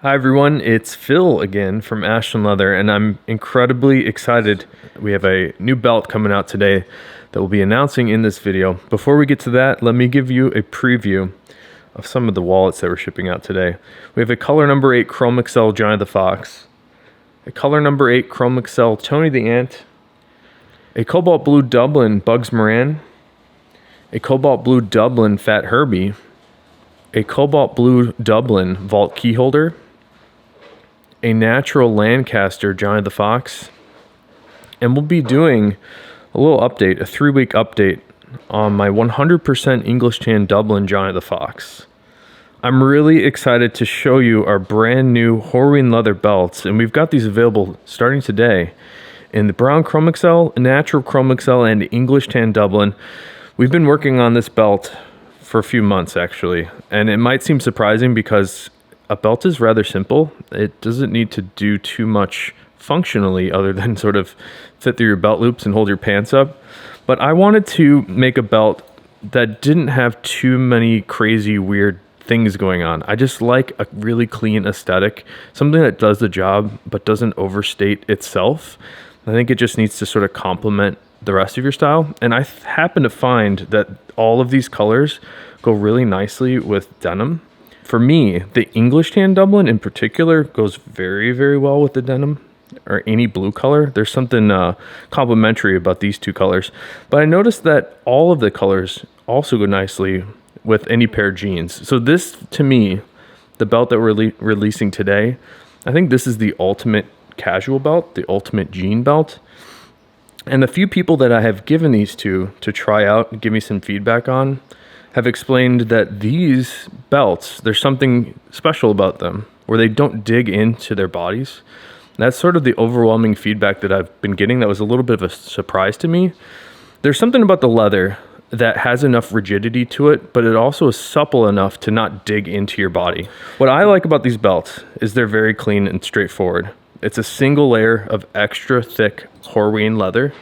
Hi everyone, it's Phil again from Ashland Leather, and I'm incredibly excited. We have a new belt coming out today that we'll be announcing in this video. Before we get to that, let me give you a preview of some of the wallets that we're shipping out today. We have a color number 8 Chromexcel Johnny the Fox, a color number 8 Chromexcel Tony the Ant, a cobalt blue Dublin Bugs Moran, a cobalt blue Dublin Fat Herbie, a cobalt blue Dublin Vault Keyholder, a natural Lancaster Johnny the Fox, and we'll be doing a little update, a 3-week update on my 100% English Tan Dublin Johnny the Fox. I'm really excited to show you our brand new Horween leather belts, and we've got these available starting today in the brown Chromexcel, natural Chromexcel, and English Tan Dublin. We've been working on this belt for a few months actually, and it might seem surprising because a belt is rather simple. It doesn't need to do too much functionally other than sort of fit through your belt loops and hold your pants up. But I wanted to make a belt that didn't have too many crazy weird things going on. I just like a really clean aesthetic, something that does the job but doesn't overstate itself. I think it just needs to sort of complement the rest of your style. And I happen to find that all of these colors go really nicely with denim. For me, the English Tan Dublin in particular goes very, very well with the denim or any blue color. There's something complementary about these two colors. But I noticed that all of the colors also go nicely with any pair of jeans. So this, to me, the belt that we're releasing today, I think this is the ultimate casual belt, the ultimate jean belt. And the few people that I have given these to try out and give me some feedback on have explained that these belts, there's something special about them where they don't dig into their bodies. And that's sort of the overwhelming feedback that I've been getting that was a little bit of a surprise to me. There's something about the leather that has enough rigidity to it, but it also is supple enough to not dig into your body. What I like about these belts is they're very clean and straightforward. It's a single layer of extra thick Horween leather.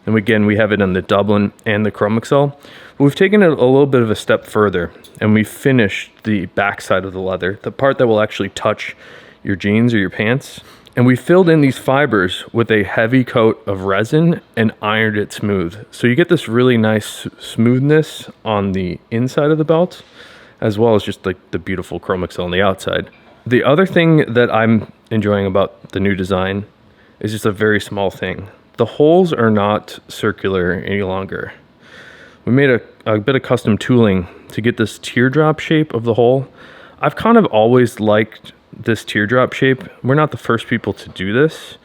And again, we have it in the Dublin and the Chromexcel. We've taken it a little bit of a step further, and we finished the back side of the leather, the part that will actually touch your jeans or your pants. And we filled in these fibers with a heavy coat of resin and ironed it smooth. So you get this really nice smoothness on the inside of the belt, as well as just like the beautiful Chromexcel on the outside. The other thing that I'm enjoying about the new design is just a very small thing. The holes are not circular any longer. We made a bit of custom tooling to get this teardrop shape of the hole. I've kind of always liked this teardrop shape. We're not the first people to do this,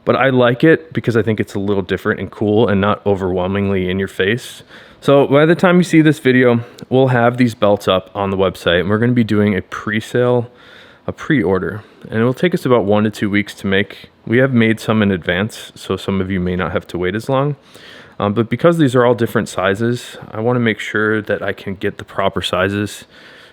but I like it because I think it's a little different and cool and not overwhelmingly in your face. So by the time you see this video, we'll have these belts up on the website, and we're going to be doing a pre-sale, a pre-order, and it will take us about 1 to 2 weeks to make. We have made some in advance, so some of you may not have to wait as long. But because these are all different sizes, I want to make sure that I can get the proper sizes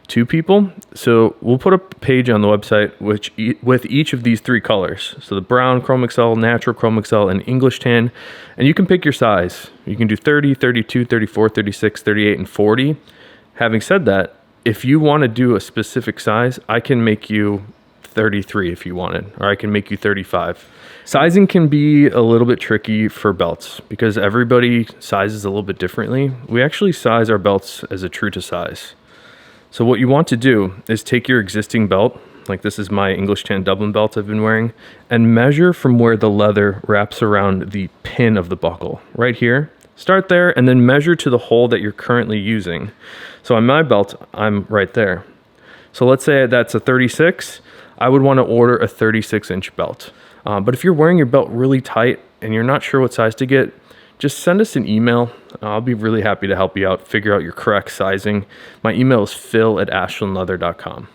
to people. So we'll put a page on the website with each of these 3 colors. So the brown Chromexcel, natural Chromexcel, and English Tan. And you can pick your size. You can do 30, 32, 34, 36, 38, and 40. Having said that, if you want to do a specific size, I can make you 33 if you wanted, or I can make you 35. Sizing can be a little bit tricky for belts because everybody sizes a little bit differently. We actually size our belts as a true to size. So what you want to do is take your existing belt, like this is my English Tan Dublin belt I've been wearing, and measure from where the leather wraps around the pin of the buckle, right here. Start there and then measure to the hole that you're currently using. So on my belt, I'm right there. So let's say that's a 36. I would want to order a 36-inch belt. But if you're wearing your belt really tight and you're not sure what size to get, just send us an email. I'll be really happy to help you out, figure out your correct sizing. My email is phil@ashlandleather.com.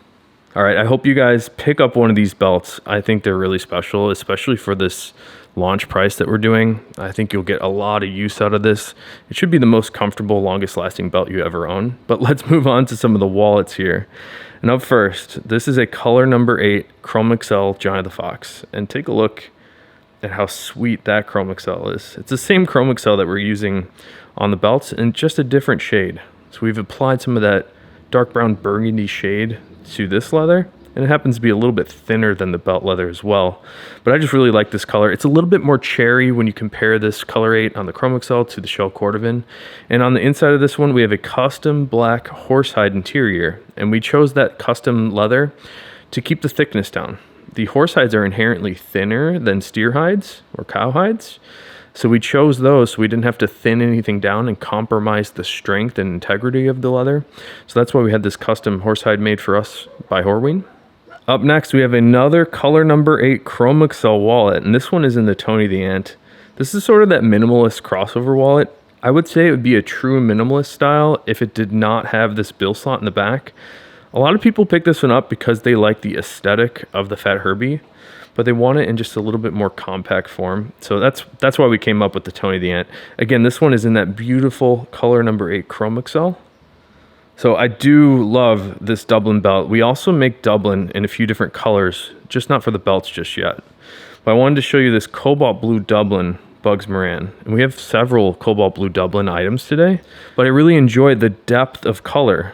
All right, I hope you guys pick up one of these belts. I think they're really special, especially for this launch price that we're doing. I think you'll get a lot of use out of this. It should be the most comfortable, longest lasting belt you ever own. But let's move on to some of the wallets here. And up first, this is a color number 8 Chromexcel Johnny the Fox. And take a look at how sweet that Chromexcel is. It's the same Chromexcel that we're using on the belts in just a different shade. So we've applied some of that dark brown burgundy shade to this leather, and it happens to be a little bit thinner than the belt leather as well. But I just really like this color. It's a little bit more cherry when you compare this color 8 on the Chromexcel to the shell cordovan. And on the inside of this one, we have a custom black horsehide interior, and we chose that custom leather to keep the thickness down. The horsehides are inherently thinner than steer hides or cow hides, so we chose those so we didn't have to thin anything down and compromise the strength and integrity of the leather. So that's why we had this custom horsehide made for us by Horween. Up next, we have another color number 8 Chromexcel wallet, and this one is in the Tony the Ant. This is sort of that minimalist crossover wallet. I would say it would be a true minimalist style if it did not have this bill slot in the back. A lot of people pick this one up because they like the aesthetic of the Fat Herbie, but they want it in just a little bit more compact form. So that's why we came up with the Tony the Ant. Again, this one is in that beautiful color number 8 Chromexcel. So I do love this Dublin belt. We also make Dublin in a few different colors, just not for the belts just yet. But I wanted to show you this cobalt blue Dublin Bugs Moran. And we have several cobalt blue Dublin items today, but I really enjoyed the depth of color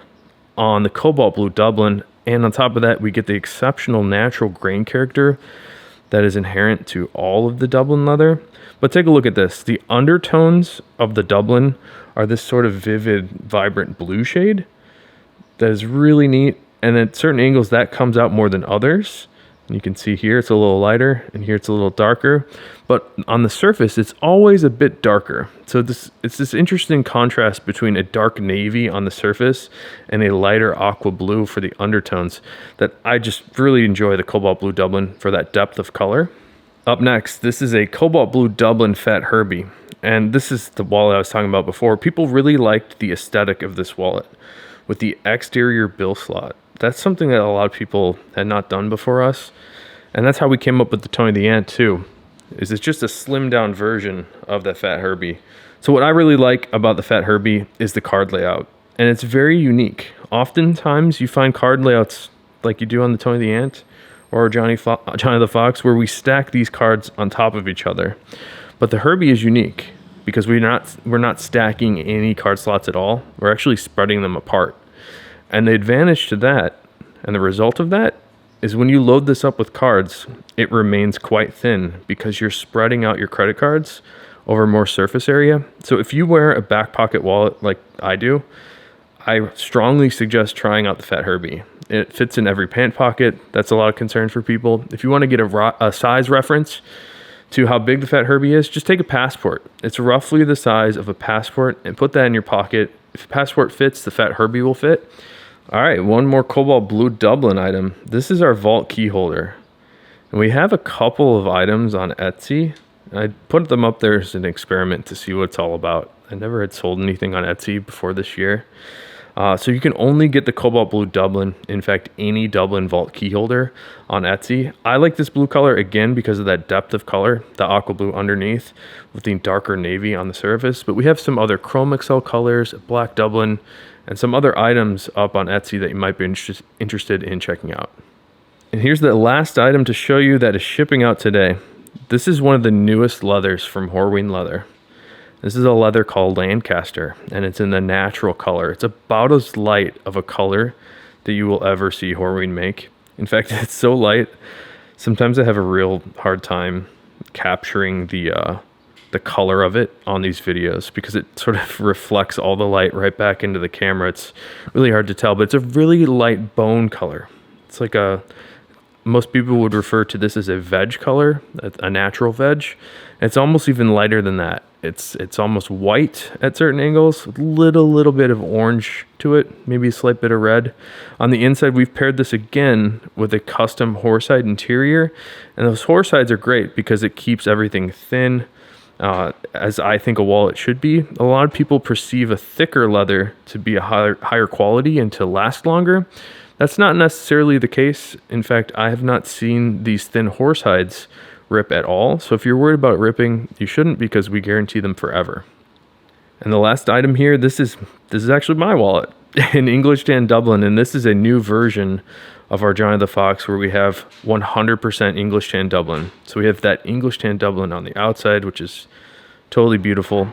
on the cobalt blue Dublin. And on top of that, we get the exceptional natural grain character that is inherent to all of the Dublin leather. But take a look at this. The undertones of the Dublin are this sort of vivid, vibrant blue shade that is really neat. And at certain angles, that comes out more than others. And you can see here it's a little lighter, and here it's a little darker. But on the surface, it's always a bit darker. So it's this interesting contrast between a dark navy on the surface and a lighter aqua blue for the undertones that I just really enjoy the cobalt blue Dublin for that depth of color. Up next, this is a cobalt blue Dublin Fat Herbie. And this is the wallet I was talking about before. People really liked the aesthetic of this wallet with the exterior bill slot. That's something that a lot of people had not done before us. And that's how we came up with the Tony the Ant too. It's just a slimmed down version of that Fat Herbie. So what I really like about the Fat Herbie is the card layout. And it's very unique. Oftentimes you find card layouts like you do on the Tony the Ant or Johnny the Fox, where we stack these cards on top of each other. But the Herbie is unique because we're not stacking any card slots at all. We're actually spreading them apart. And the advantage to that, and the result of that, is when you load this up with cards, it remains quite thin because you're spreading out your credit cards over more surface area. So if you wear a back pocket wallet like I do, I strongly suggest trying out the Fat Herbie. It fits in every pant pocket. That's a lot of concern for people. If you want to get a size reference to how big the Fat Herbie is, just take a passport. It's roughly the size of a passport and put that in your pocket. If the passport fits, the Fat Herbie will fit. All right, one more cobalt blue Dublin item. This is our vault key holder. And we have a couple of items on Etsy. I put them up there as an experiment to see what it's all about. I never had sold anything on Etsy before this year. So you can only get the cobalt blue Dublin, in fact, any Dublin vault key holder on Etsy. I like this blue color again because of that depth of color, the aqua blue underneath with the darker navy on the surface. But we have some other Chromexcel colors, black Dublin, and some other items up on Etsy that you might be interested in checking out. And here's the last item to show you that is shipping out today. This is one of the newest leathers from Horween Leather. This is a leather called Lancaster, and it's in the natural color. It's about as light of a color that you will ever see Horween make. In fact, it's so light, sometimes I have a real hard time capturing the color of it on these videos because it sort of reflects all the light right back into the camera. It's really hard to tell, but it's a really light bone color. It's like most people would refer to this as a veg color, a natural veg. It's almost even lighter than that. It's almost white at certain angles, with a little bit of orange to it, maybe a slight bit of red. On the inside, we've paired this again with a custom horsehide interior, and those horsehides are great because it keeps everything thin, as I think a wallet should be. A lot of people perceive a thicker leather to be a higher quality and to last longer. That's not necessarily the case. In fact, I have not seen these thin horsehides rip at all. So if you're worried about ripping, you shouldn't, because we guarantee them forever. And the last item here, this is actually my wallet in English Tan Dublin, and this is a new version of our Johnny the Fox where we have 100% English Tan Dublin. So we have that English Tan Dublin on the outside, which is totally beautiful,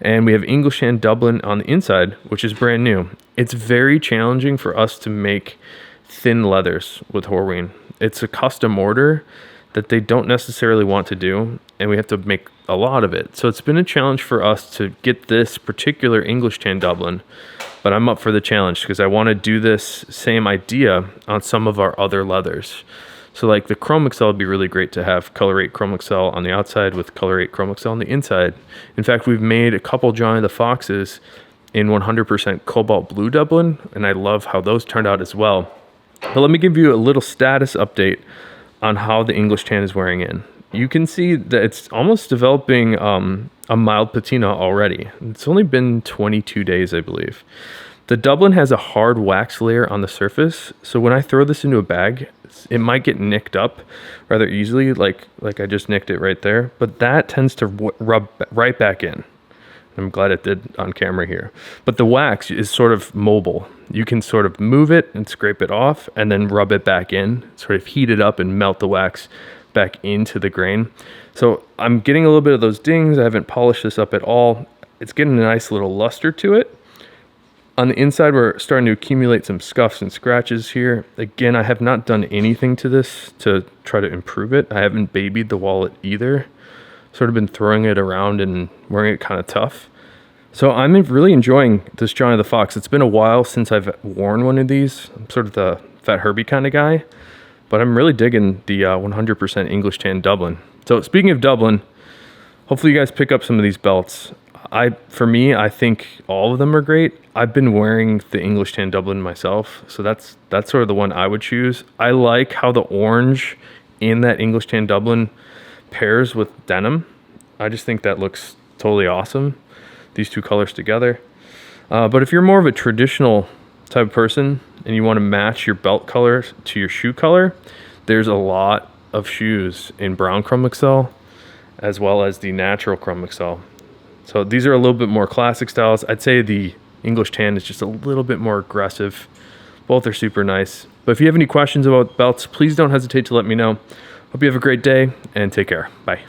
and we have English Tan Dublin on the inside, which is brand new. It's very challenging for us to make thin leathers with Horween. It's a custom order that they don't necessarily want to do, and we have to make a lot of it. So it's been a challenge for us to get this particular English Tan Dublin, but I'm up for the challenge because I want to do this same idea on some of our other leathers. So like the Chromexcel would be really great to have color 8 Chromexcel on the outside with color 8 Chromexcel on the inside. In fact, we've made a couple Johnny the Foxes in 100% cobalt blue Dublin, and I love how those turned out as well. But let me give you a little status update on how the English Tan is wearing in. You can see that it's almost developing a mild patina already. It's only been 22 days, I believe. The Dublin has a hard wax layer on the surface, so when I throw this into a bag, it might get nicked up rather easily, like I just nicked it right there, but that tends to rub right back in. I'm glad it did on camera here. But the wax is sort of mobile. You can sort of move it and scrape it off and then rub it back in, sort of heat it up and melt the wax back into the grain. So I'm getting a little bit of those dings. I haven't polished this up at all. It's getting a nice little luster to it. On the inside, we're starting to accumulate some scuffs and scratches here. Again, I have not done anything to this to try to improve it. I haven't babied the wallet either. Sort of been throwing it around and wearing it kind of tough. So I'm really enjoying this Johnny the Fox. It's been a while since I've worn one of these. I'm sort of the Fat Herbie kind of guy, but I'm really digging the 100% English Tan Dublin. So speaking of Dublin, hopefully you guys pick up some of these belts. For me, I think all of them are great. I've been wearing the English Tan Dublin myself, so that's sort of the one I would choose. I like how the orange in that English Tan Dublin pairs with denim. I just think that looks totally awesome, these two colors together. But if you're more of a traditional type of person and you want to match your belt color to your shoe color, there's a lot of shoes in brown Chromexcel as well as the natural Chromexcel. So these are a little bit more classic styles. I'd say the English Tan is just a little bit more aggressive. Both are super nice. But if you have any questions about belts, please don't hesitate to let me know. Hope you have a great day and take care. Bye.